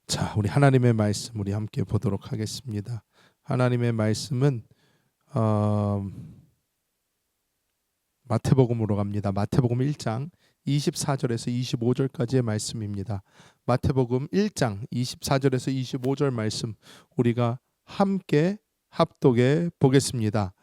자, 우리 하나님의 말씀 우리 함께 보도록 하겠습니다. 하나님의 말씀은 마태복음으로 갑니다. 마태복음 1장 24절에서 25절까지의 말씀입니다. 마태복음 1장 24절에서 25절 말씀 우리가 함께 합독해 보겠습니다.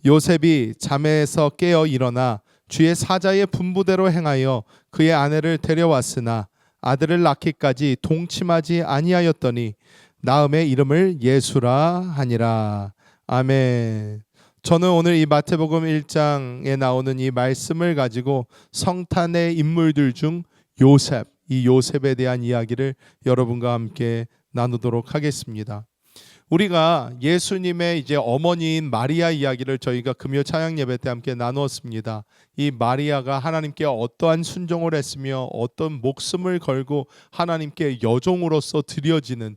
요셉이 잠에서 깨어 일어나 주의 사자의 분부대로 행하여 그의 아내를 데려왔으나 아들을 낳기까지 동침하지 아니하였더니 낳음의 이름을 예수라 하니라. 아멘. 저는 오늘 이 마태복음 1장에 나오는 이 말씀을 가지고 성탄의 인물들 중 요셉, 이 요셉에 대한 이야기를 여러분과 함께 나누도록 하겠습니다. 우리가 예수님의 이제 어머니인 마리아 이야기를 저희가 금요 찬양 예배 때 함께 나누었습니다. 이 마리아가 하나님께 어떠한 순종을 했으며 어떤 목숨을 걸고 하나님께 여종으로서 드려지는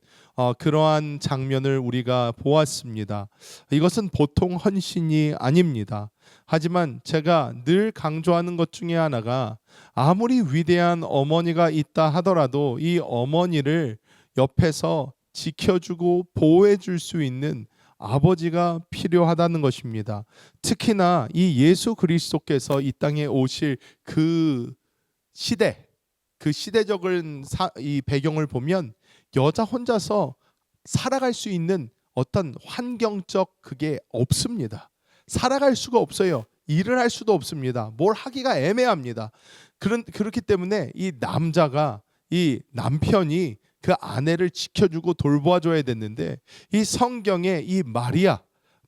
그러한 장면을 우리가 보았습니다. 이것은 보통 헌신이 아닙니다. 하지만 제가 늘 강조하는 것 중에 하나가 아무리 위대한 어머니가 있다 하더라도 이 어머니를 옆에서 지켜주고 보호해 줄 수 있는 아버지가 필요하다는 것입니다. 특히나 이 예수 그리스도께서 이 땅에 오실 그 시대, 그 시대적인 이 배경을 보면 여자 혼자서 살아갈 수 있는 어떤 환경적 그게 없습니다. 살아갈 수가 없어요. 일을 할 수도 없습니다. 뭘 하기가 애매합니다. 그렇기 때문에 이 남자가, 이 남편이 그 아내를 지켜주고 돌봐줘야 됐는데, 이 성경에 이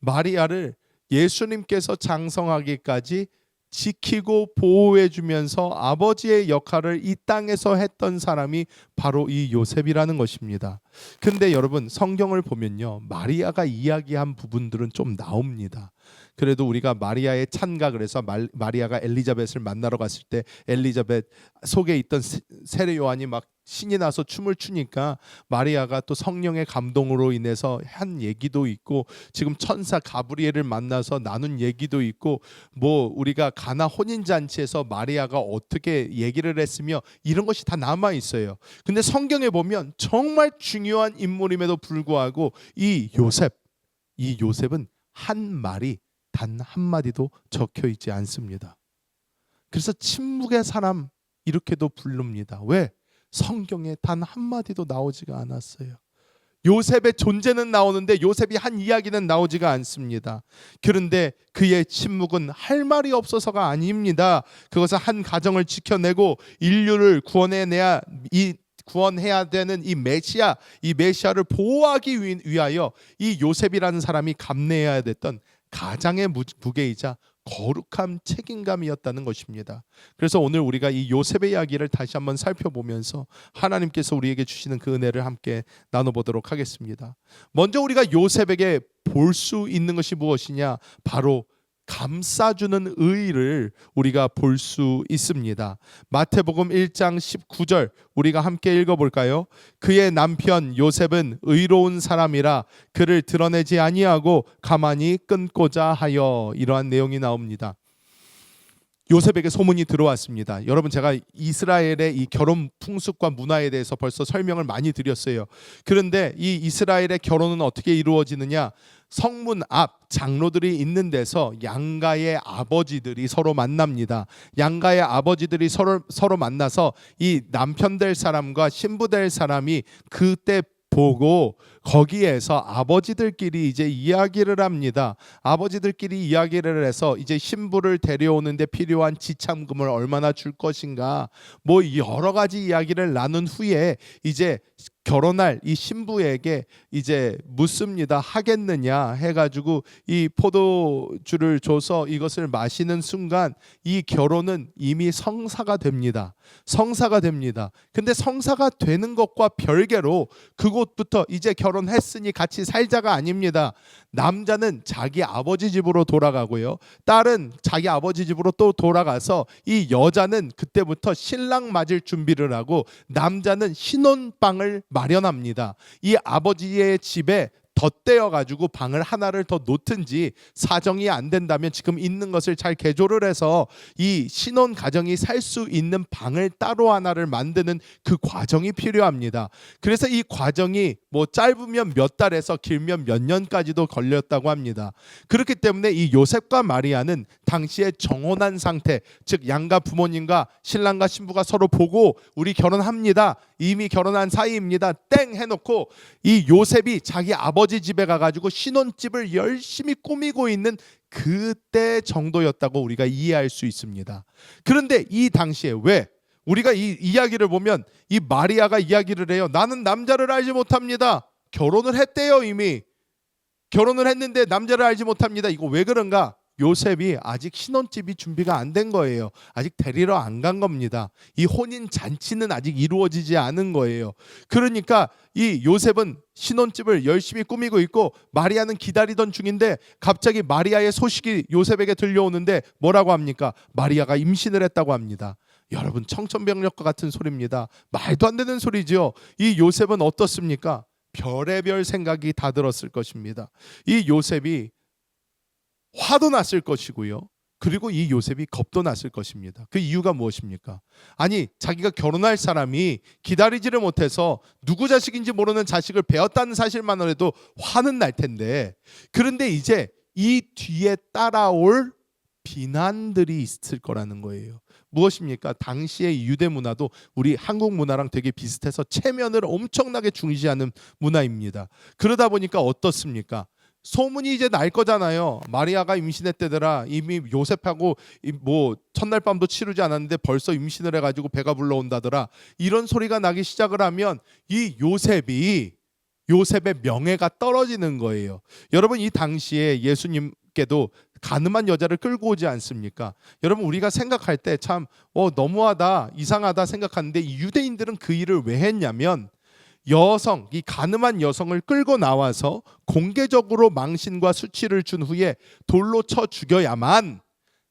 마리아를 예수님께서 장성하기까지 지키고 보호해 주면서 아버지의 역할을 이 땅에서 했던 사람이 바로 이 요셉이라는 것입니다. 근데 여러분, 성경을 보면요, 마리아가 이야기한 부분들은 좀 나옵니다. 그래도 우리가 마리아의 찬가, 그래서 마리아가 엘리자벳을 만나러 갔을 때 엘리자벳 속에 있던 세례 요한이 막 신이 나서 춤을 추니까 마리아가 또 성령의 감동으로 인해서 한 얘기도 있고, 지금 천사 가브리엘을 만나서 나눈 얘기도 있고, 뭐 우리가 가나 혼인잔치에서 마리아가 어떻게 얘기를 했으며 이런 것이 다 남아 있어요. 근데 성경에 보면 정말 중요한 인물임에도 불구하고 이 요셉은 한 말이 단 한마디도 적혀 있지 않습니다. 그래서 침묵의 사람 이렇게도 부릅니다. 왜? 성경에 단 한마디도 나오지가 않았어요. 요셉의 존재는 나오는데 요셉이 한 이야기는 나오지가 않습니다. 그런데 그의 침묵은 할 말이 없어서가 아닙니다. 그것은 한 가정을 지켜내고 인류를 구원해야 되는 이 메시아를 보호하기 위하여 이 요셉이라는 사람이 감내해야 됐던 가장의 무게이자 거룩한 책임감이었다는 것입니다. 그래서 오늘 우리가 이 요셉의 이야기를 다시 한번 살펴보면서 하나님께서 우리에게 주시는 그 은혜를 함께 나눠보도록 하겠습니다. 먼저 우리가 요셉에게 볼 수 있는 것이 무엇이냐? 바로 감싸주는 의를 우리가 볼 수 있습니다. 마태복음 1장 19절 우리가 함께 읽어볼까요? 그의 남편 요셉은 의로운 사람이라 그를 드러내지 아니하고 가만히 끊고자 하여, 이러한 내용이 나옵니다. 요셉에게 소문이 들어왔습니다. 여러분, 제가 이스라엘의 이 결혼 풍습과 문화에 대해서 벌써 설명을 많이 드렸어요. 그런데 이 이스라엘의 결혼은 어떻게 이루어지느냐? 성문 앞 장로들이 있는 데서 양가의 아버지들이 서로 만납니다. 양가의 아버지들이 서로 만나서 이 남편 될 사람과 신부 될 사람이 그때 보고 거기에서 아버지들끼리 이제 이야기를 합니다. 아버지들끼리 이야기를 해서 이제 신부를 데려오는데 필요한 지참금을 얼마나 줄 것인가, 뭐 여러 가지 이야기를 나눈 후에 이제 결혼할 이 신부에게 이제 묻습니다. 하겠느냐 해가지고 이 포도주를 줘서 이것을 마시는 순간 이 결혼은 이미 성사가 됩니다. 근데 성사가 되는 것과 별개로 그곳부터 이제 결혼했으니 같이 살자가 아닙니다. 남자는 자기 아버지 집으로 돌아가고요, 딸은 자기 아버지 집으로 또 돌아가서 이 여자는 그때부터 신랑 맞을 준비를 하고 남자는 신혼방을 마련합니다. 이 아버지의 집에 덧대어 가지고 방을 하나를 더 놓든지 사정이 안 된다면 지금 있는 것을 잘 개조를 해서 이 신혼 가정이 살 수 있는 방을 따로 하나를 만드는 그 과정이 필요합니다. 그래서 이 과정이 뭐 짧으면 몇 달에서 길면 몇 년까지도 걸렸다고 합니다. 그렇기 때문에 이 요셉과 마리아는 당시에 정혼한 상태, 즉 양가 부모님과 신랑과 신부가 서로 보고 우리 결혼합니다. 이미 결혼한 사이입니다. 땡 해놓고 이 요셉이 자기 아버지 집에 가가지고 신혼집을 열심히 꾸미고 있는 그때 정도였다고 우리가 이해할 수 있습니다. 그런데 이 당시에 왜 우리가 이 이야기를 보면 이 마리아가 이야기를 해요. 나는 남자를 알지 못합니다. 결혼을 했대요. 이미 결혼을 했는데 남자를 알지 못합니다. 이거 왜 그런가? 요셉이 아직 신혼집이 준비가 안 된 거예요. 아직 데리러 안 간 겁니다. 이 혼인 잔치는 아직 이루어지지 않은 거예요. 그러니까 이 요셉은 신혼집을 열심히 꾸미고 있고 마리아는 기다리던 중인데 갑자기 마리아의 소식이 요셉에게 들려오는데 뭐라고 합니까? 마리아가 임신을 했다고 합니다. 여러분, 청천벽력과 같은 소리입니다. 말도 안 되는 소리지요. 이 요셉은 어떻습니까? 별의별 생각이 다 들었을 것입니다. 이 요셉이 화도 났을 것이고요. 그리고 이 요셉이 겁도 났을 것입니다. 그 이유가 무엇입니까? 아니, 자기가 결혼할 사람이 기다리지를 못해서 누구 자식인지 모르는 자식을 배웠다는 사실만으로도 화는 날 텐데, 그런데 이제 이 뒤에 따라올 비난들이 있을 거라는 거예요. 무엇입니까? 당시의 유대 문화도 우리 한국 문화랑 되게 비슷해서 체면을 엄청나게 중시하는 문화입니다. 그러다 보니까 어떻습니까? 소문이 이제 날 거잖아요. 마리아가 임신했대더라. 이미 요셉하고 뭐 첫날 밤도 치르지 않았는데 벌써 임신을 해가지고 배가 불러온다더라. 이런 소리가 나기 시작을 하면 이 요셉의 명예가 떨어지는 거예요. 여러분, 이 당시에 예수님께도 가늠한 여자를 끌고 오지 않습니까? 여러분, 우리가 생각할 때 참 너무하다, 이상하다 생각하는데 이 유대인들은 그 일을 왜 했냐면 이 가늠한 여성을 끌고 나와서 공개적으로 망신과 수치를 준 후에 돌로 쳐 죽여야만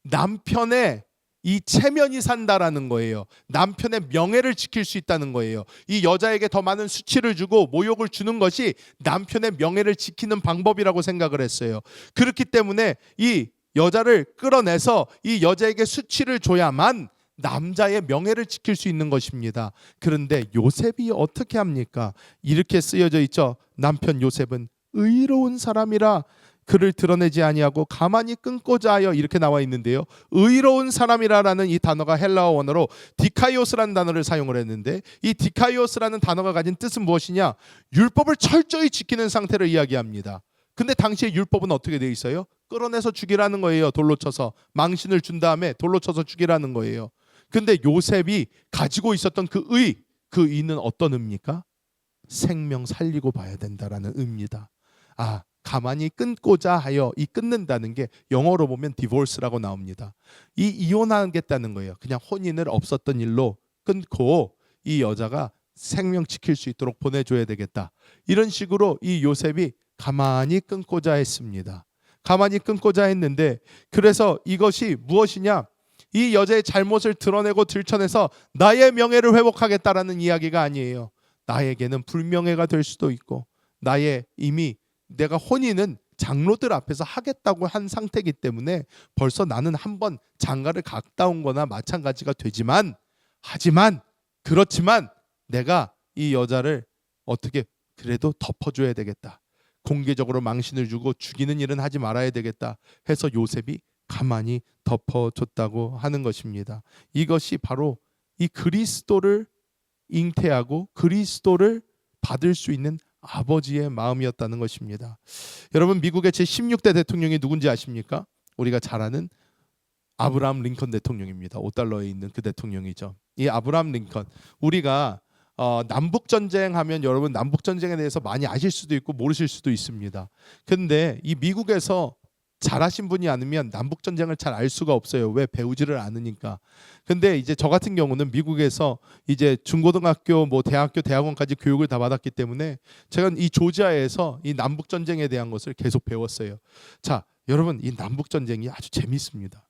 남편의 이 체면이 산다라는 거예요. 남편의 명예를 지킬 수 있다는 거예요. 이 여자에게 더 많은 수치를 주고 모욕을 주는 것이 남편의 명예를 지키는 방법이라고 생각을 했어요. 그렇기 때문에 이 여자를 끌어내서 이 여자에게 수치를 줘야만 남자의 명예를 지킬 수 있는 것입니다. 그런데 요셉이 어떻게 합니까? 이렇게 쓰여져 있죠. 남편 요셉은 의로운 사람이라 그를 드러내지 아니하고 가만히 끊고자 하여, 이렇게 나와 있는데요. 의로운 사람이라라는 이 단어가 헬라어 원어로 디카이오스라는 단어를 사용을 했는데, 이 디카이오스라는 단어가 가진 뜻은 무엇이냐? 율법을 철저히 지키는 상태를 이야기합니다. 근데 당시의 율법은 어떻게 돼 있어요? 끌어내서 죽이라는 거예요. 돌로 쳐서 망신을 준 다음에 돌로 쳐서 죽이라는 거예요. 근데 요셉이 가지고 있었던 그 의는 어떤 의입니까? 생명 살리고 봐야 된다라는 의입니다. 가만히 끊고자 하여, 이 끊는다는 게 영어로 보면 divorce라고 나옵니다. 이 이혼하겠다는 거예요. 그냥 혼인을 없었던 일로 끊고 이 여자가 생명 지킬 수 있도록 보내줘야 되겠다. 이런 식으로 이 요셉이 가만히 끊고자 했습니다. 가만히 끊고자 했는데, 그래서 이것이 무엇이냐? 이 여자의 잘못을 드러내고 들춰내서 나의 명예를 회복하겠다라는 이야기가 아니에요. 나에게는 불명예가 될 수도 있고, 이미 내가 혼인은 장로들 앞에서 하겠다고 한 상태이기 때문에 벌써 나는 한번 장가를 갔다 온 거나 마찬가지가 그렇지만 내가 이 여자를 어떻게 그래도 덮어줘야 되겠다. 공개적으로 망신을 주고 죽이는 일은 하지 말아야 되겠다 해서 요셉이 가만히 덮어줬다고 하는 것입니다. 이것이 바로 이 그리스도를 잉태하고 그리스도를 받을 수 있는 아버지의 마음이었다는 것입니다. 여러분, 미국의 제16대 대통령이 누군지 아십니까? 우리가 잘 아는 아브라함 링컨 대통령입니다. 5달러에 있는 그 대통령이죠. 이 아브라함 링컨, 우리가 남북전쟁 하면 여러분 남북전쟁에 대해서 많이 아실 수도 있고 모르실 수도 있습니다. 근데 이 미국에서 잘하신 분이 아니면 남북전쟁을 잘 알 수가 없어요. 왜? 배우지를 않으니까. 근데 이제 저 같은 경우는 미국에서 이제 중고등학교, 대학교, 대학원까지 교육을 다 받았기 때문에 제가 이 조지아에서 이 남북전쟁에 대한 것을 계속 배웠어요. 자, 여러분, 이 남북전쟁이 아주 재밌습니다.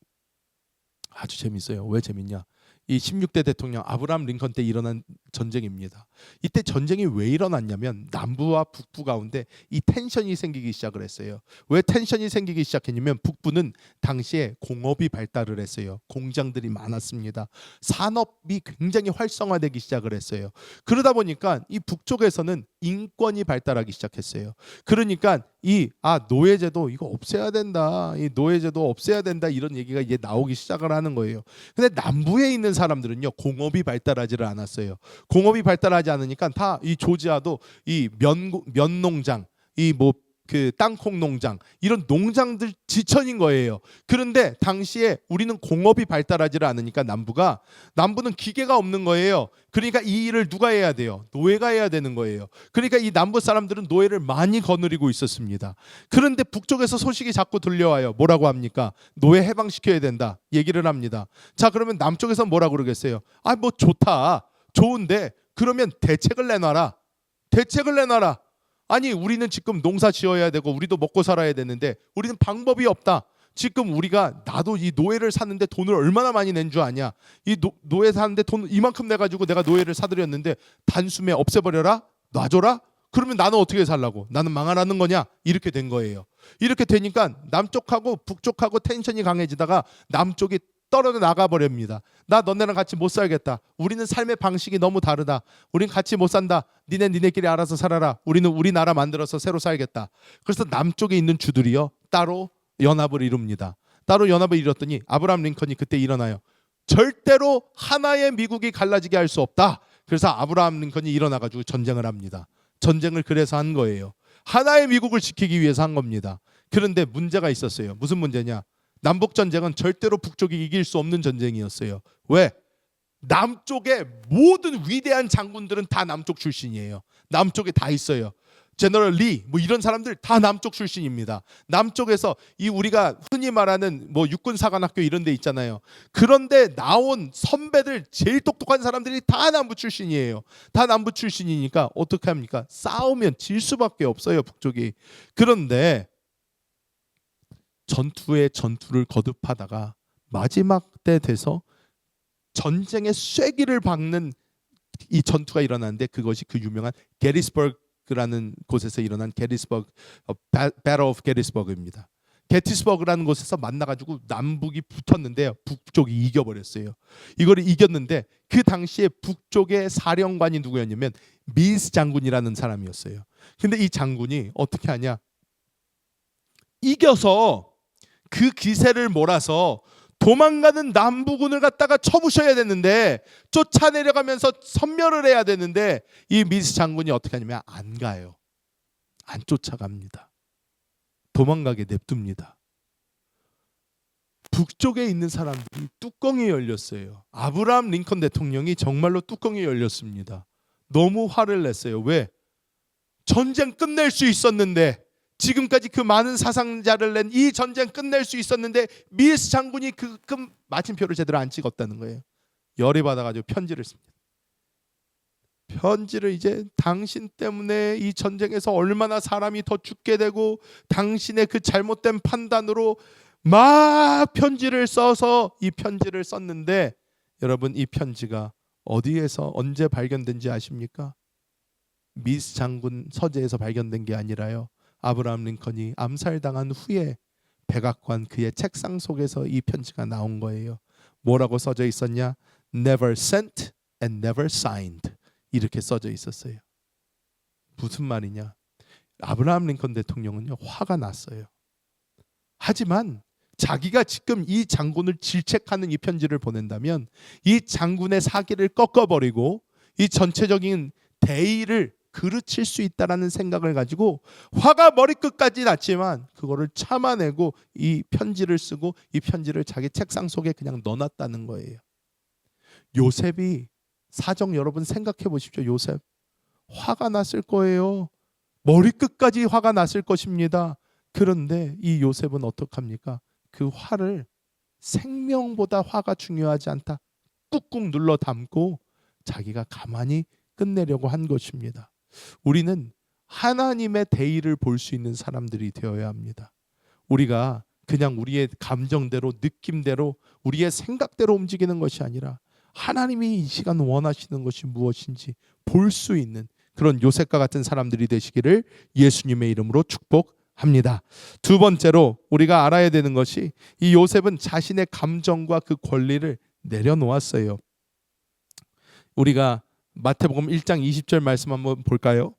아주 재밌어요. 왜 재밌냐? 이 16대 대통령 아브라함 링컨 때 일어난 전쟁입니다. 이때 전쟁이 왜 일어났냐면 남부와 북부 가운데 이 텐션이 생기기 시작을 했어요. 왜 텐션이 생기기 시작했냐면 북부는 당시에 공업이 발달을 했어요. 공장들이 많았습니다. 산업이 굉장히 활성화되기 시작을 했어요. 그러다 보니까 이 북쪽에서는 인권이 발달하기 시작했어요. 그러니까 노예제도 이거 없애야 된다. 이 노예제도 없애야 된다. 이런 얘기가 이제 나오기 시작을 하는 거예요. 근데 남부에 있는 사람들은요, 공업이 발달하지를 않았어요. 공업이 발달하지 않으니까 다 이 조지아도 이 면 농장, 이 뭐 그 땅콩 농장, 이런 농장들 지천인 거예요. 그런데 당시에 우리는 공업이 발달하지를 않으니까 남부는 기계가 없는 거예요. 그러니까 이 일을 누가 해야 돼요? 노예가 해야 되는 거예요. 그러니까 이 남부 사람들은 노예를 많이 거느리고 있었습니다. 그런데 북쪽에서 소식이 자꾸 들려와요. 뭐라고 합니까? 노예 해방시켜야 된다 얘기를 합니다. 자, 그러면 남쪽에서 뭐라고 그러겠어요? 뭐 좋다, 좋은데 그러면 대책을 내놔라. 대책을 내놔라. 아니, 우리는 지금 농사 지어야 되고 우리도 먹고 살아야 되는데 우리는 방법이 없다. 지금 나도 이 노예를 샀는데 돈을 얼마나 많이 낸 줄 아냐? 이 노예 사는데 돈 이만큼 내가지고 내가 노예를 사들였는데 단숨에 없애버려라? 놔줘라? 그러면 나는 어떻게 살라고? 나는 망하라는 거냐? 이렇게 된 거예요. 이렇게 되니까 남쪽하고 북쪽하고 텐션이 강해지다가 남쪽이 떨어져 나가버립니다. 나 너네랑 같이 못 살겠다. 우리는 삶의 방식이 너무 다르다. 우린 같이 못 산다. 니네끼리 알아서 살아라. 우리는 우리나라 만들어서 새로 살겠다. 그래서 남쪽에 있는 주들이요, 따로 연합을 이룹니다. 따로 연합을 이뤘더니 아브라함 링컨이 그때 일어나요. 절대로 하나의 미국이 갈라지게 할 수 없다. 그래서 아브라함 링컨이 일어나가지고 전쟁을 합니다. 전쟁을 그래서 한 거예요. 하나의 미국을 지키기 위해서 한 겁니다. 그런데 문제가 있었어요. 무슨 문제냐? 남북전쟁은 절대로 북쪽이 이길 수 없는 전쟁이었어요. 왜? 남쪽의 모든 위대한 장군들은 다 남쪽 출신이에요. 남쪽에 다 있어요. 제너럴 리 뭐 이런 사람들 다 남쪽 출신입니다. 남쪽에서 우리가 흔히 말하는 뭐 육군사관학교 이런 데 있잖아요. 그런데 나온 선배들, 제일 똑똑한 사람들이 다 남부 출신이에요. 다 남부 출신이니까 어떻게 합니까? 싸우면 질 수밖에 없어요, 북쪽이. 그런데 전투를 거듭하다가 마지막 때 돼서 전쟁의 쐐기를 박는 이 전투가 일어나는데, 그것이 그 유명한 게티스버그라는 곳에서 일어난 Battle of Gettysburg입니다. 게티스버그라는 곳에서 만나가지고 남북이 붙었는데 북쪽이 이겨버렸어요. 이걸 이겼는데 그 당시에 북쪽의 사령관이 누구였냐면 밀스 장군이라는 사람이었어요. 근데 이 장군이 어떻게 하냐? 이겨서 그 기세를 몰아서 도망가는 남부군을 갖다가 쳐부셔야 되는데, 쫓아내려가면서 섬멸을 해야 되는데 이 밀스 장군이 어떻게 하냐면 안 가요. 안 쫓아갑니다. 도망가게 냅둡니다. 북쪽에 있는 사람들이 뚜껑이 열렸어요. 아브라함 링컨 대통령이 정말로 뚜껑이 열렸습니다. 너무 화를 냈어요. 왜? 전쟁 끝낼 수 있었는데, 지금까지 그 많은 사상자를 낸 이 전쟁 끝낼 수 있었는데 밀스 장군이 그 마침표를 제대로 안 찍었다는 거예요. 열이 받아가지고 편지를 씁니다. 편지를 이제 당신 때문에 이 전쟁에서 얼마나 사람이 더 죽게 되고 당신의 그 잘못된 판단으로 막 편지를 써서 이 편지를 썼는데, 여러분, 이 편지가 어디에서 언제 발견된지 아십니까? 밀스 장군 서재에서 발견된 게 아니라요, 아브라함 링컨이 암살당한 후에 백악관 그의 책상 속에서 이 편지가 나온 거예요. 뭐라고 써져 있었냐? Never sent and never signed. 이렇게 써져 있었어요. 무슨 말이냐? 아브라함 링컨 대통령은요, 화가 났어요. 하지만 자기가 지금 이 장군을 질책하는 이 편지를 보낸다면 이 장군의 사기를 꺾어버리고 이 전체적인 대의를 그르칠 수 있다라는 생각을 가지고 화가 머리끝까지 났지만 그거를 참아내고 이 편지를 쓰고 이 편지를 자기 책상 속에 그냥 넣어놨다는 거예요. 요셉이 사정 여러분 생각해 보십시오. 요셉 화가 났을 거예요. 머리끝까지 화가 났을 것입니다. 그런데 이 요셉은 어떡합니까? 그 화를 생명보다 화가 중요하지 않다 꾹꾹 눌러 담고 자기가 가만히 끝내려고 한 것입니다. 우리는 하나님의 대의를 볼 수 있는 사람들이 되어야 합니다. 우리가 그냥 우리의 감정대로, 느낌대로, 우리의 생각대로 움직이는 것이 아니라 하나님이 이 시간 원하시는 것이 무엇인지 볼 수 있는 그런 요셉과 같은 사람들이 되시기를 예수님의 이름으로 축복합니다. 두 번째로 우리가 알아야 되는 것이 이 요셉은 자신의 감정과 그 권리를 내려놓았어요. 우리가 마태복음 1장 20절 말씀 한번 볼까요?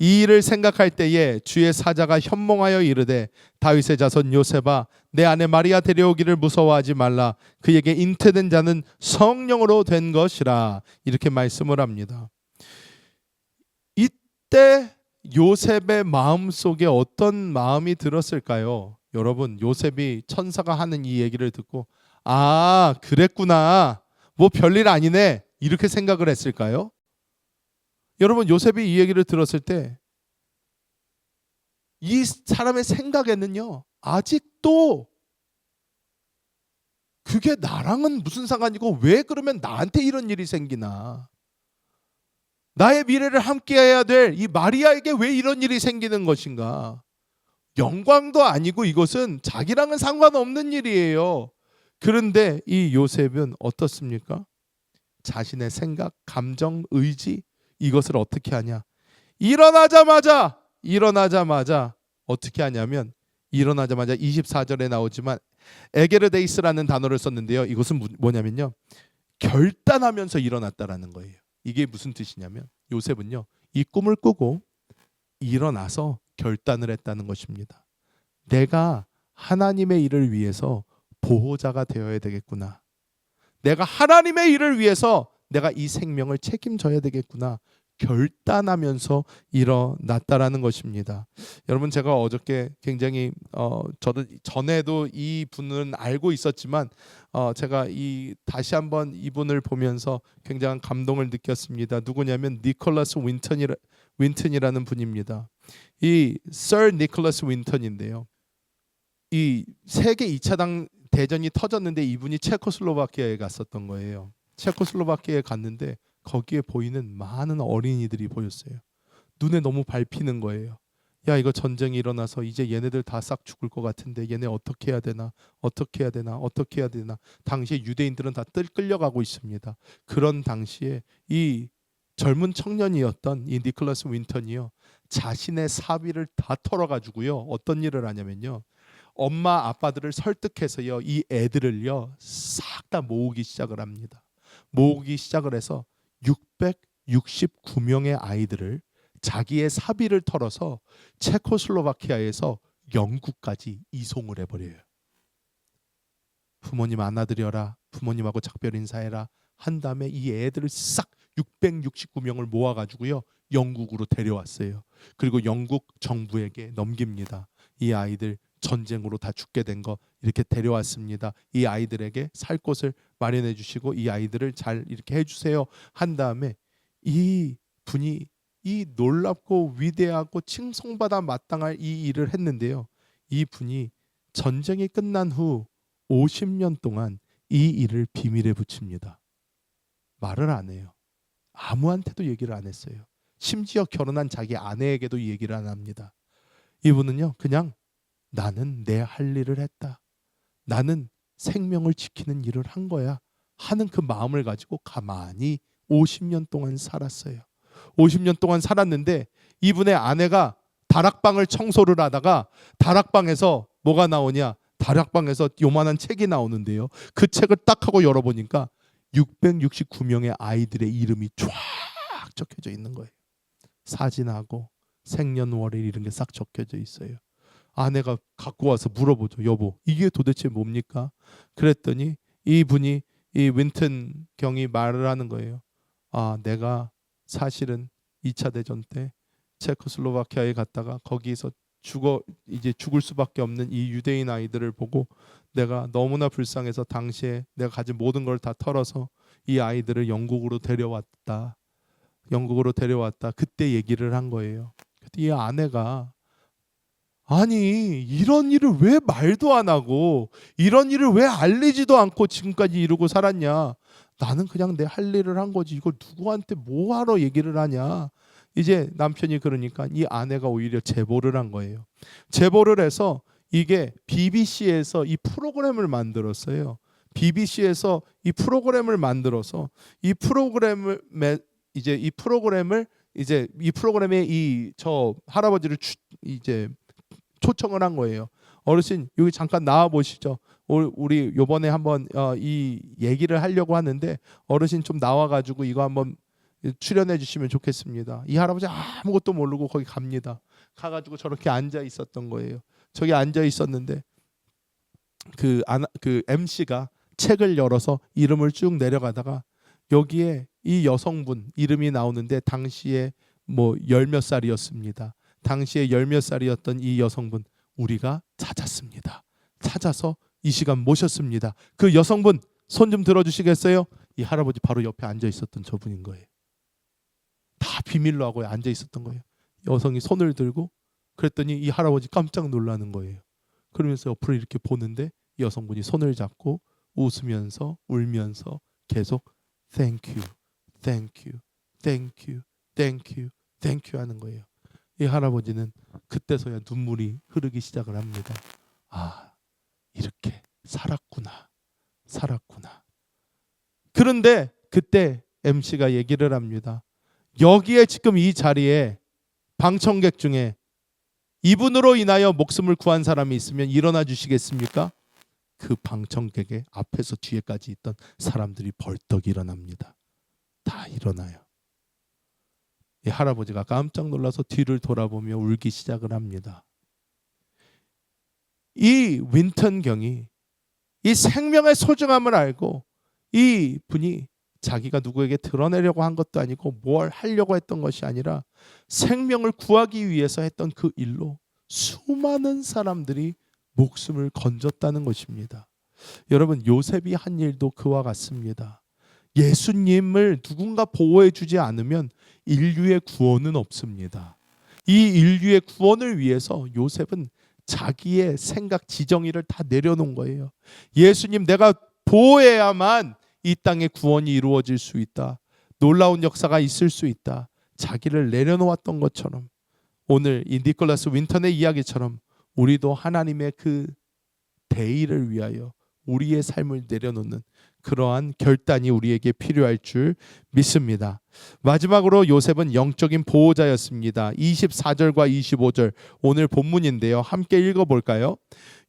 이 일을 생각할 때에 주의 사자가 현몽하여 이르되 다윗의 자손 요셉아 내 아내 마리아 데려오기를 무서워하지 말라 그에게 잉태된 자는 성령으로 된 것이라 이렇게 말씀을 합니다. 이때 요셉의 마음속에 어떤 마음이 들었을까요? 여러분, 요셉이 천사가 하는 이 얘기를 듣고 아 그랬구나 뭐 별일 아니네 이렇게 생각을 했을까요? 여러분, 요셉이 이 얘기를 들었을 때 이 사람의 생각에는요 아직도 그게 나랑은 무슨 상관이고 왜 그러면 나한테 이런 일이 생기나, 나의 미래를 함께해야 될 이 마리아에게 왜 이런 일이 생기는 것인가, 영광도 아니고 이것은 자기랑은 상관없는 일이에요. 그런데 이 요셉은 어떻습니까? 자신의 생각, 감정, 의지 이것을 어떻게 하냐? 일어나자마자 어떻게 하냐면 일어나자마자 24절에 나오지만 에게르데이스라는 단어를 썼는데요. 이것은 뭐냐면요. 결단하면서 일어났다라는 거예요. 이게 무슨 뜻이냐면 요셉은요. 이 꿈을 꾸고 일어나서 결단을 했다는 것입니다. 내가 하나님의 일을 위해서 보호자가 되어야 되겠구나. 내가 하나님의 일을 위해서 내가 이 생명을 책임져야 되겠구나. 결단하면서 일어났다라는 것입니다. 여러분, 제가 어저께 굉장히 저도 전에도 이 분은 알고 있었지만 제가 다시 한번 이분을 보면서 굉장한 감동을 느꼈습니다. 누구냐면 니콜라스 윈턴이라는 분입니다. 이 서 니콜라스 윈턴인데요. 이 세계 2차 대전이 터졌는데 이분이 체코슬로바키아에 갔었던 거예요. 체코슬로바키아에 갔는데 거기에 보이는 많은 어린이들이 보였어요. 눈에 너무 밟히는 거예요. 야, 이거 전쟁이 일어나서 이제 얘네들 다 싹 죽을 것 같은데 얘네 어떻게 해야 되나? 당시에 유대인들은 다 끌려가고 있습니다. 그런 당시에 이 젊은 청년이었던 이 니콜라스 윈턴이요. 자신의 사비를 다 털어가지고요. 어떤 일을 하냐면요. 엄마 아빠들을 설득해서요. 이 애들을요. 싹 다 모으기 시작을 합니다. 모으기 시작을 해서 669명의 아이들을 자기의 사비를 털어서 체코슬로바키아에서 영국까지 이송을 해버려요. 부모님 안아드려라, 부모님하고 작별 인사해라 한 다음에 이 애들을 싹 669명을 모아가지고요 영국으로 데려왔어요. 그리고 영국 정부에게 넘깁니다. 이 아이들 전쟁으로 다 죽게 된 거 이렇게 데려왔습니다. 이 아이들에게 살 곳을 마련해 주시고 이 아이들을 잘 이렇게 해주세요 한 다음에 이 분이 이 놀랍고 위대하고 칭송받아 마땅할 이 일을 했는데요. 이 분이 전쟁이 끝난 후 50년 동안 이 일을 비밀에 붙입니다. 말을 안 해요. 아무한테도 얘기를 안 했어요. 심지어 결혼한 자기 아내에게도 얘기를 안 합니다. 이분은요 그냥 나는 내 할 일을 했다. 나는 생명을 지키는 일을 한 거야 하는 그 마음을 가지고 가만히 50년 동안 살았어요. 50년 동안 살았는데 이분의 아내가 다락방을 청소를 하다가 다락방에서 뭐가 나오냐? 다락방에서 요만한 책이 나오는데요. 그 책을 딱 하고 열어보니까 669명의 아이들의 이름이 쫙 적혀져 있는 거예요. 사진하고 생년월일 이런 게 싹 적혀져 있어요. 아내가 갖고 와서 물어보죠. 여보, 이게 도대체 뭡니까? 그랬더니 이분이 이 윈튼 경이 말을 하는 거예요. 아, 내가 사실은 2차 대전 때 체코슬로바키아에 갔다가 거기서 이제 죽을 수밖에 없는 이 유대인 아이들을 보고 내가 너무나 불쌍해서 당시에 내가 가진 모든 걸 다 털어서 이 아이들을 영국으로 데려왔다. 그때 얘기를 한 거예요. 그때 이 아내가 아니 이런 일을 왜 말도 안 하고 이런 일을 왜 알리지도 않고 지금까지 이러고 살았냐. 나는 그냥 내 할 일을 한 거지 이걸 누구한테 뭐하러 얘기를 하냐. 이제 남편이 그러니까 이 아내가 오히려 제보를 한 거예요. 제보를 해서 이게 BBC에서 이 프로그램을 만들었어요. BBC에서 이 프로그램을 만들어서 이 프로그램을 이 프로그램에 이 저 할아버지를 이제 초청을 한 거예요. 어르신 여기 잠깐 나와 보시죠. 우리 요번에 한번 이 얘기를 하려고 하는데 어르신 좀 나와가지고 이거 한번 출연해 주시면 좋겠습니다. 이 할아버지 아무것도 모르고 거기 갑니다. 가가지고 저렇게 앉아 있었던 거예요. 저기 앉아 있었는데 그 MC가 책을 열어서 이름을 쭉 내려가다가 여기에 이 여성분 이름이 나오는데 당시에 뭐 열 몇 살이었습니다. 당시에 열 몇 살이었던 이 여성분 우리가 찾았습니다. 찾아서 이 시간 모셨습니다. 그 여성분 손 좀 들어주시겠어요? 이 할아버지 바로 옆에 앉아 있었던 저분인 거예요. 다 비밀로 하고 앉아 있었던 거예요. 여성이 손을 들고 그랬더니 이 할아버지 깜짝 놀라는 거예요. 그러면서 옆으로 이렇게 보는데 여성분이 손을 잡고 웃으면서 울면서 계속 Thank you, thank you, thank you, thank you, thank you 하는 거예요. 이 할아버지는 그때서야 눈물이 흐르기 시작을 합니다. 아, 이렇게 살았구나. 그런데 그때 MC가 얘기를 합니다. 여기에 지금 이 자리에 방청객 중에 이분으로 인하여 목숨을 구한 사람이 있으면 일어나 주시겠습니까? 그 방청객의 앞에서 뒤에까지 있던 사람들이 벌떡 일어납니다. 다 일어나요. 이 할아버지가 깜짝 놀라서 뒤를 돌아보며 울기 시작을 합니다. 이 윈턴 경이 이 생명의 소중함을 알고 이 분이 자기가 누구에게 드러내려고 한 것도 아니고 뭘 하려고 했던 것이 아니라 생명을 구하기 위해서 했던 그 일로 수많은 사람들이 목숨을 건졌다는 것입니다. 여러분 요셉이 한 일도 그와 같습니다. 예수님을 누군가 보호해 주지 않으면 인류의 구원은 없습니다. 이 인류의 구원을 위해서 요셉은 자기의 생각 지정의를 다 내려놓은 거예요. 예수님 내가 보호해야만 이 땅의 구원이 이루어질 수 있다. 놀라운 역사가 있을 수 있다. 자기를 내려놓았던 것처럼 오늘 이 니콜라스 윈턴의 이야기처럼 우리도 하나님의 그 대의를 위하여 우리의 삶을 내려놓는 그러한 결단이 우리에게 필요할 줄 믿습니다. 마지막으로 요셉은 영적인 보호자였습니다. 24절과 25절 오늘 본문인데요. 함께 읽어볼까요?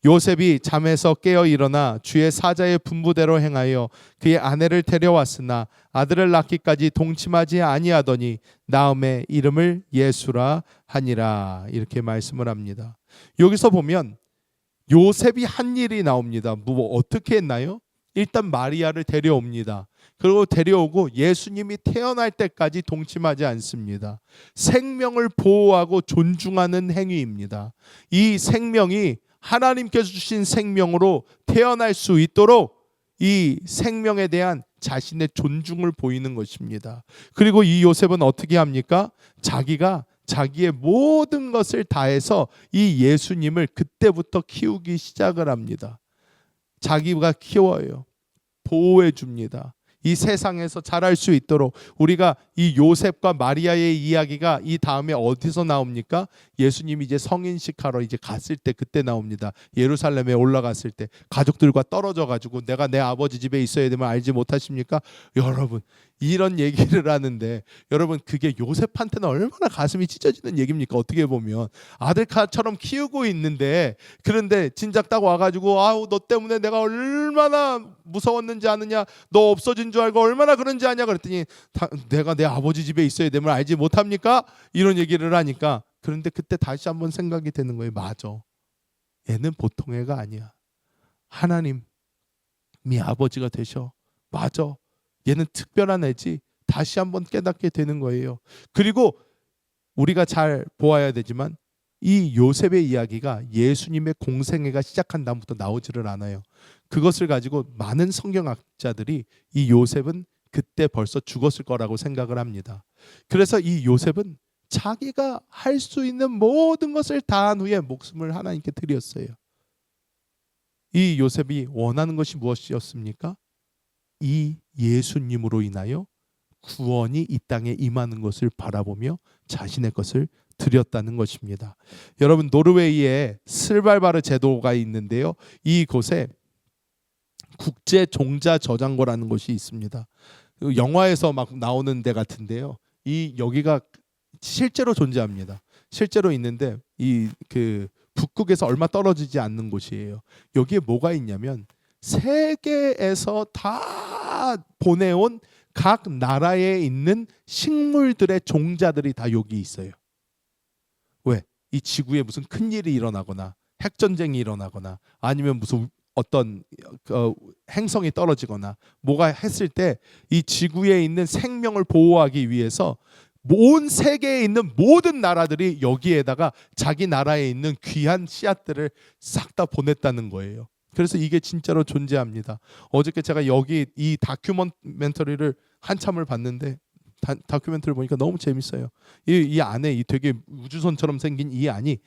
요셉이 잠에서 깨어 일어나 주의 사자의 분부대로 행하여 그의 아내를 데려왔으나 아들을 낳기까지 동침하지 아니하더니 나음의 이름을 예수라 하니라. 이렇게 말씀을 합니다. 여기서 보면 요셉이 한 일이 나옵니다. 뭐 어떻게 했나요? 일단 마리아를 데려옵니다. 그리고 데려오고 예수님이 태어날 때까지 동침하지 않습니다. 생명을 보호하고 존중하는 행위입니다. 이 생명이 하나님께서 주신 생명으로 태어날 수 있도록 이 생명에 대한 자신의 존중을 보이는 것입니다. 그리고 이 요셉은 어떻게 합니까? 자기가 자기의 모든 것을 다해서 이 예수님을 그때부터 키우기 시작을 합니다. 자기가 키워요. 보호해 줍니다. 이 세상에서 자랄 수 있도록 우리가 이 요셉과 마리아의 이야기가 이 다음에 어디서 나옵니까? 예수님이 이제 성인식하러 이제 갔을 때 그때 나옵니다. 예루살렘에 올라갔을 때 가족들과 떨어져 가지고 내가 내 아버지 집에 있어야 되면 알지 못하십니까? 여러분 이런 얘기를 하는데 여러분 그게 요셉한테는 얼마나 가슴이 찢어지는 얘기입니까? 어떻게 보면 아들처럼 키우고 있는데 그런데 진작 딱 와가지고 아우 너 때문에 내가 얼마나 무서웠는지 아느냐? 너 없어진 줄 알고 얼마나 그런지 아냐? 그랬더니 내가 내 아버지 집에 있어야 되면 알지 못합니까? 이런 얘기를 하니까 그런데 그때 다시 한번 생각이 되는 거예요. 맞아. 얘는 보통 애가 아니야. 하나님이 아버지가 되셔. 맞아. 얘는 특별한 애지. 다시 한번 깨닫게 되는 거예요. 그리고 우리가 잘 보아야 되지만 이 요셉의 이야기가 예수님의 공생애가 시작한 다음부터 나오지를 않아요. 그것을 가지고 많은 성경학자들이 이 요셉은 그때 벌써 죽었을 거라고 생각을 합니다. 그래서 이 요셉은 자기가 할 수 있는 모든 것을 다한 후에 목숨을 하나님께 드렸어요. 이 요셉이 원하는 것이 무엇이었습니까? 이 예수님으로 인하여 구원이 이 땅에 임하는 것을 바라보며 자신의 것을 드렸다는 것입니다. 여러분 노르웨이에 스발바르 제도가 있는데요. 이곳에 국제 종자 저장고라는 곳이 있습니다. 영화에서 막 나오는 데 같은데요. 이 여기가 실제로 존재합니다. 실제로 있는데 이 그 북극에서 얼마 떨어지지 않는 곳이에요. 여기에 뭐가 있냐면 세계에서 다 보내온 각 나라에 있는 식물들의 종자들이 다 여기 있어요. 왜? 이 지구에 무슨 큰 일이 일어나거나 핵전쟁이 일어나거나 아니면 무슨 어떤 행성이 떨어지거나 뭐가 했을 때 이 지구에 있는 생명을 보호하기 위해서 온 세계에 있는 모든 나라들이 여기에다가 자기 나라에 있는 귀한 씨앗들을 싹 다 보냈다는 거예요. 그래서 이게 진짜로 존재합니다. 어저께 제가 여기 이 다큐멘터리를 한참을 봤는데 다큐멘터리 보니까 너무 재밌어요. 이 안에 이 되게 우주선처럼 생긴 이 안이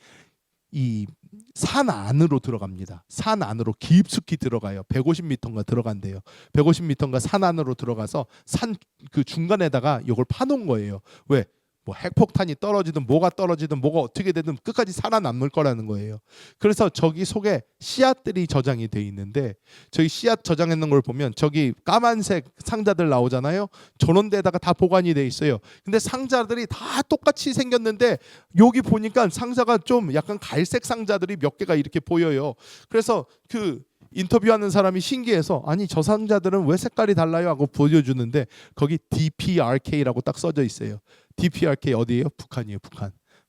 이 산 안으로 들어갑니다. 산 안으로 깊숙이 들어가요. 150m인가 들어간대요. 150m인가 산 안으로 들어가서 산 그 중간에다가 이걸 파놓은 거예요. 왜? 뭐 핵폭탄이 떨어지든 뭐가 떨어지든 뭐가 어떻게 되든 끝까지 살아남을 거라는 거예요. 그래서 저기 속에 씨앗들이 저장이 돼 있는데 저기 씨앗 저장해 놓은 걸 보면 저기 까만색 상자들 나오잖아요. 저런 데다가 다 보관이 돼 있어요. 근데 상자들이 다 똑같이 생겼는데 여기 보니까 상자가 좀 약간 갈색 상자들이 몇 개가 이렇게 보여요. 그래서 그 인터뷰하는 사람이 신기해서 아니 저 상자들은 왜 색깔이 달라요? 하고 보여주는데 거기 DPRK라고 딱 써져 있어요. DPRK 어디예요? 북한이에요.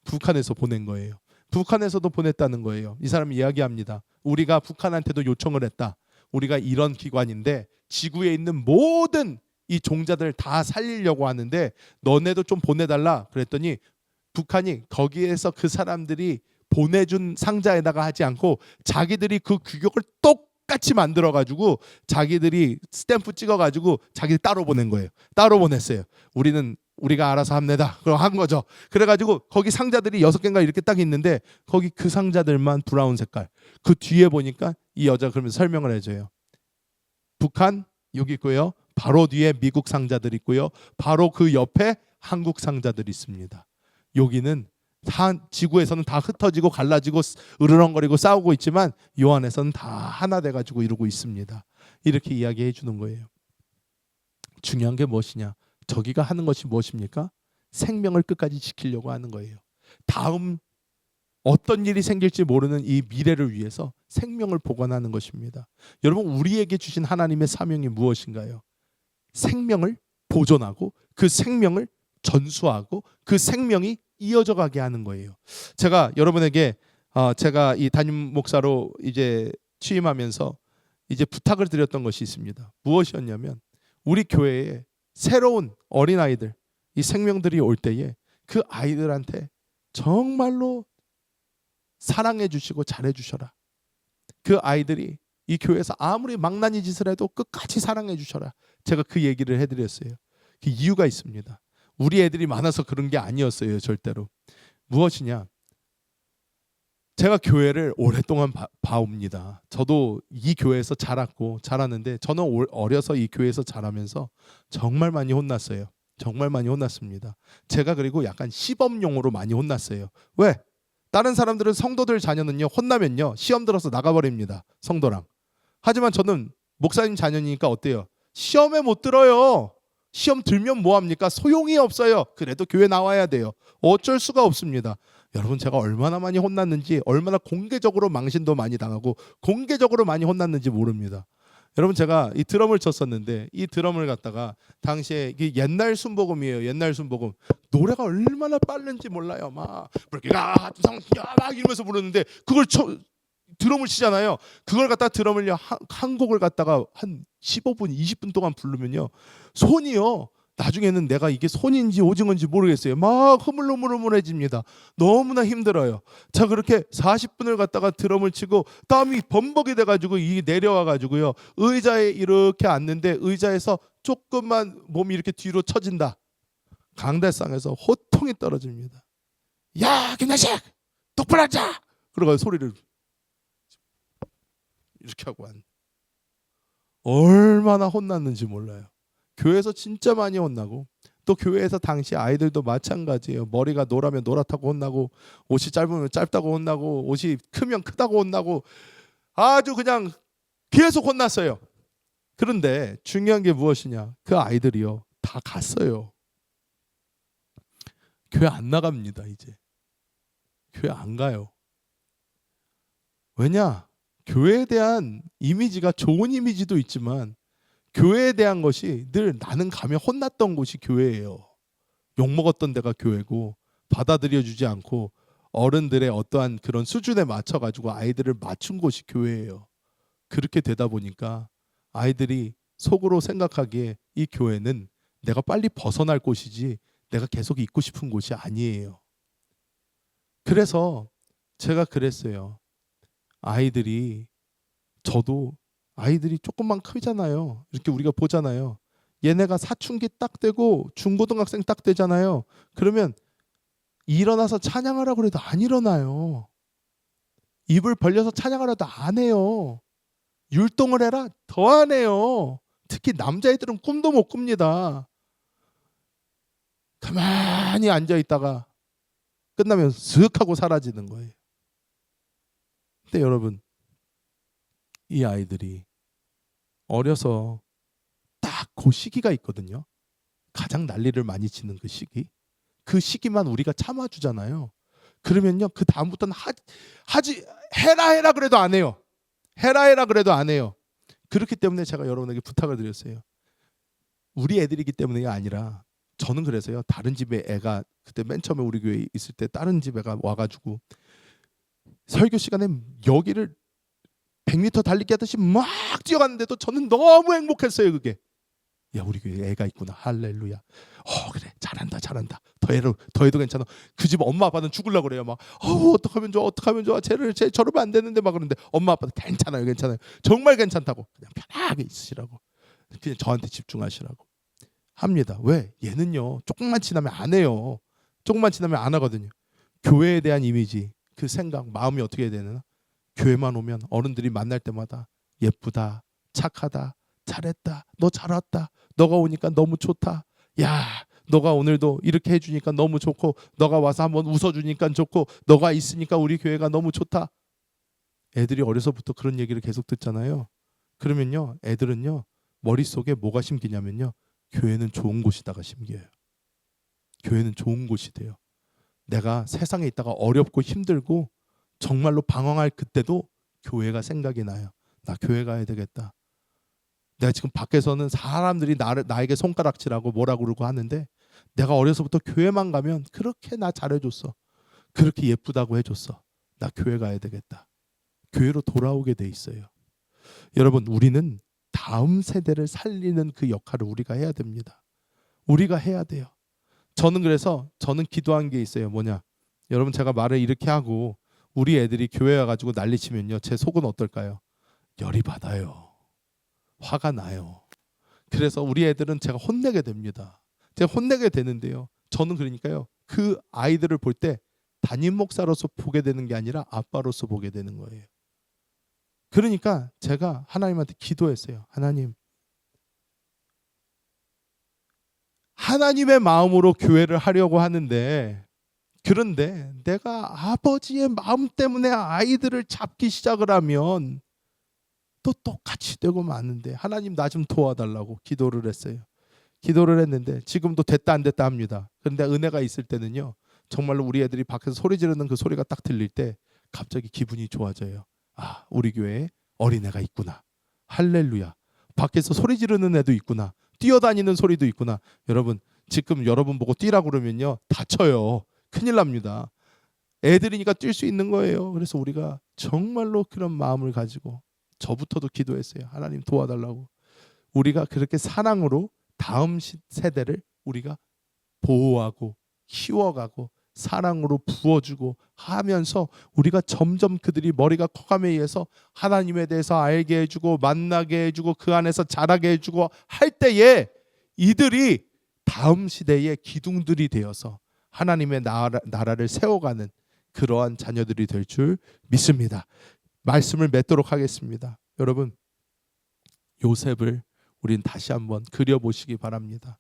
북한에서 보낸 거예요. 북한에서도 보냈다는 거예요. 이 사람이 이야기합니다. 우리가 북한한테도 요청을 했다. 우리가 이런 기관인데 지구에 있는 모든 이 종자들을 다 살리려고 하는데 너네도 좀 보내달라. 그랬더니 북한이 거기에서 그 사람들이 보내준 상자에다가 하지 않고 자기들이 그 규격을 똑같이 만들어가지고 자기들이 스탬프 찍어가지고 자기들 따로 보낸 거예요. 따로 보냈어요. 우리가 알아서 합니다. 그럼 한 거죠. 그래가지고 거기 상자들이 6개인가 이렇게 딱 있는데 거기 그 상자들만 브라운 색깔. 그 뒤에 보니까 이 여자 그러면 설명을 해줘요. 북한 여기 있고요. 바로 뒤에 미국 상자들 있고요. 바로 그 옆에 한국 상자들이 있습니다. 여기는 지구에서는 다 흩어지고 갈라지고 으르렁거리고 싸우고 있지만 요 안에서는 다 하나 돼가지고 이러고 있습니다. 이렇게 이야기해 주는 거예요. 중요한 게 무엇이냐? 저기가 하는 것이 무엇입니까? 생명을 끝까지 지키려고 하는 거예요. 다음 어떤 일이 생길지 모르는 이 미래를 위해서 생명을 보관하는 것입니다. 여러분 우리에게 주신 하나님의 사명이 무엇인가요? 생명을 보존하고 그 생명을 전수하고 그 생명이 이어져 가게 하는 거예요. 제가 여러분에게 제가 이 담임 목사로 이제 취임하면서 이제 부탁을 드렸던 것이 있습니다. 무엇이었냐면 우리 교회에 새로운 어린아이들 이 생명들이 올 때에 그 아이들한테 정말로 사랑해 주시고 잘해 주셔라. 그 아이들이 이 교회에서 아무리 망나니 짓을 해도 끝까지 사랑해 주셔라. 제가 그 얘기를 해드렸어요. 그 이유가 있습니다. 우리 애들이 많아서 그런 게 아니었어요. 절대로. 무엇이냐? 제가 교회를 오랫동안 봐옵니다. 저도 이 교회에서 자랐는데 저는 어려서 이 교회에서 자라면서 정말 많이 혼났어요. 정말 많이 혼났습니다. 제가 그리고 약간 시범용으로 많이 혼났어요. 왜? 다른 사람들은 성도들 자녀는요 혼나면요 시험 들어서 나가버립니다. 성도랑. 하지만 저는 목사님 자녀니까 어때요? 시험에 못 들어요. 시험 들면 뭐합니까? 소용이 없어요. 그래도 교회 나와야 돼요. 어쩔 수가 없습니다. 여러분 제가 얼마나 많이 혼났는지 얼마나 공개적으로 망신도 많이 당하고 공개적으로 많이 혼났는지 모릅니다. 여러분 제가 이 드럼을 쳤었는데 이 드럼을 갖다가 당시에 이게 옛날 순복음이에요. 옛날 순복음. 노래가 얼마나 빠른지 몰라요. 막 이러면서 부르는데 그걸 드럼을 치잖아요. 그걸 갖다가 드럼을요 한 곡을 갖다가 한 15분 20분 동안 부르면요 손이요 나중에는 내가 이게 손인지 오징어인지 모르겠어요. 막 흐물흐물해집니다. 너무나 힘들어요. 자 그렇게 40분을 갖다가 드럼을 치고 땀이 범벅이 돼가지고 이게 내려와가지고요 의자에 이렇게 앉는데 의자에서 조금만 몸이 이렇게 뒤로 처진다. 강대상에서 호통이 떨어집니다. 야 김나식 똑바로 앉아. 그러고 소리를 이렇게 하고 얼마나 혼났는지 몰라요. 교회에서 진짜 많이 혼나고 또 교회에서 당시 아이들도 마찬가지예요. 머리가 노라면 노랗다고 혼나고 옷이 짧으면 짧다고 혼나고 옷이 크면 크다고 혼나고 아주 그냥 계속 혼났어요. 그런데 중요한 게 무엇이냐? 그 아이들이요, 다 갔어요. 교회 안 나갑니다. 이제 교회 안 가요. 왜냐? 교회에 대한 이미지가 좋은 이미지도 있지만 교회에 대한 것이 늘 나는 가면 혼났던 곳이 교회예요. 욕먹었던 데가 교회고, 받아들여주지 않고 어른들의 어떠한 그런 수준에 맞춰가지고 아이들을 맞춘 곳이 교회예요. 그렇게 되다 보니까 아이들이 속으로 생각하기에 이 교회는 내가 빨리 벗어날 곳이지 내가 계속 있고 싶은 곳이 아니에요. 그래서 제가 그랬어요. 아이들이, 저도 아이들이 조금만 크잖아요. 이렇게 우리가 보잖아요. 얘네가 사춘기 딱 되고 중고등학생 딱 되잖아요. 그러면 일어나서 찬양하라고 그래도 안 일어나요. 입을 벌려서 찬양하라도 안 해요. 율동을 해라 더 안 해요. 특히 남자애들은 꿈도 못 꿉니다. 가만히 앉아 있다가 끝나면 슥 하고 사라지는 거예요. 근데 여러분, 이 아이들이 어려서 딱 그 시기가 있거든요. 가장 난리를 많이 치는 그 시기. 그 시기만 우리가 참아주잖아요. 그러면요, 그 다음부터는 하지 해라 그래도 안 해요. 해라 그래도 안 해요. 그렇기 때문에 제가 여러분에게 부탁을 드렸어요. 우리 애들이기 때문이 아니라, 저는 그래서요, 다른 집에 애가, 그때 맨 처음에 우리 교회에 있을 때 다른 집 애가 와가지고 설교 시간에 여기를 100m 달리기 하듯이 막 뛰어갔는데도 저는 너무 행복했어요. 그게, 야, 우리 교회에 애가 있구나. 할렐루야. 그래, 잘한다. 더 해도 괜찮아. 그 집 엄마 아빠는 죽으려고 그래요. 막 어떡하면 좋아. 쟤 저러면 안 되는데 막. 그러는데 엄마 아빠는 괜찮아요. 정말 괜찮다고. 그냥 편하게 있으시라고. 그냥 저한테 집중하시라고 합니다. 왜? 얘는요, 조금만 지나면 안 해요. 조금만 지나면 안 하거든요. 교회에 대한 이미지, 그 생각, 마음이 어떻게 해야 되나? 교회만 오면 어른들이 만날 때마다 예쁘다, 착하다, 잘했다, 너 잘 왔다, 너가 오니까 너무 좋다, 야, 너가 오늘도 이렇게 해주니까 너무 좋고, 너가 와서 한번 웃어주니까 좋고, 너가 있으니까 우리 교회가 너무 좋다. 애들이 어려서부터 그런 얘기를 계속 듣잖아요. 그러면요, 애들은요, 머릿속에 뭐가 심기냐면요, 교회는 좋은 곳이다가 심겨요. 교회는 좋은 곳이 돼요. 내가 세상에 있다가 어렵고 힘들고 정말로 방황할 그때도 교회가 생각이 나요. 나 교회 가야 되겠다. 내가 지금 밖에서는 사람들이 나에게 손가락질하고 뭐라고 그러고 하는데, 내가 어려서부터 교회만 가면 그렇게 나 잘해줬어. 그렇게 예쁘다고 해줬어. 나 교회 가야 되겠다. 교회로 돌아오게 돼 있어요. 여러분, 우리는 다음 세대를 살리는 그 역할을 우리가 해야 됩니다. 우리가 해야 돼요. 저는 기도한 게 있어요. 뭐냐? 여러분, 제가 말을 이렇게 하고 우리 애들이 교회 와가지고 난리치면요, 제 속은 어떨까요? 열이 받아요. 화가 나요. 그래서 우리 애들은 제가 혼내게 됩니다. 제가 혼내게 되는데요, 저는 그러니까요, 그 아이들을 볼 때 담임 목사로서 보게 되는 게 아니라 아빠로서 보게 되는 거예요. 그러니까 제가 하나님한테 기도했어요. 하나님의 마음으로 교회를 하려고 하는데, 그런데 내가 아버지의 마음 때문에 아이들을 잡기 시작을 하면 또 똑같이 되고 마는데, 하나님 나 좀 도와달라고 기도를 했어요. 기도를 했는데 지금도 됐다 안 됐다 합니다. 그런데 은혜가 있을 때는요, 정말로 우리 애들이 밖에서 소리 지르는 그 소리가 딱 들릴 때 갑자기 기분이 좋아져요. 아, 우리 교회에 어린애가 있구나. 할렐루야. 밖에서 소리 지르는 애도 있구나. 뛰어다니는 소리도 있구나. 여러분, 지금 여러분 보고 뛰라고 그러면요, 다쳐요. 큰일 납니다. 애들이니까 뛸 수 있는 거예요. 그래서 우리가 정말로 그런 마음을 가지고, 저부터도 기도했어요. 하나님 도와달라고. 우리가 그렇게 사랑으로 다음 세대를 우리가 보호하고 키워가고 사랑으로 부어주고 하면서, 우리가 점점 그들이 머리가 커감에 의해서 하나님에 대해서 알게 해주고 만나게 해주고 그 안에서 자라게 해주고 할 때에, 이들이 다음 시대의 기둥들이 되어서 하나님의 나라를 세워가는 그러한 자녀들이 될 줄 믿습니다. 말씀을 맺도록 하겠습니다. 여러분, 요셉을 우린 다시 한번 그려보시기 바랍니다.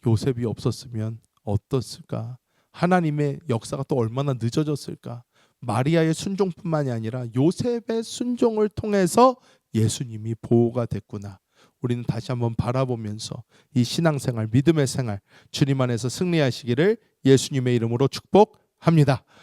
요셉이 없었으면 어떻을까? 하나님의 역사가 또 얼마나 늦어졌을까? 마리아의 순종뿐만이 아니라 요셉의 순종을 통해서 예수님이 보호가 됐구나. 우리는 다시 한번 바라보면서 이 신앙생활, 믿음의 생활 주님 안에서 승리하시기를 예수님의 이름으로 축복합니다.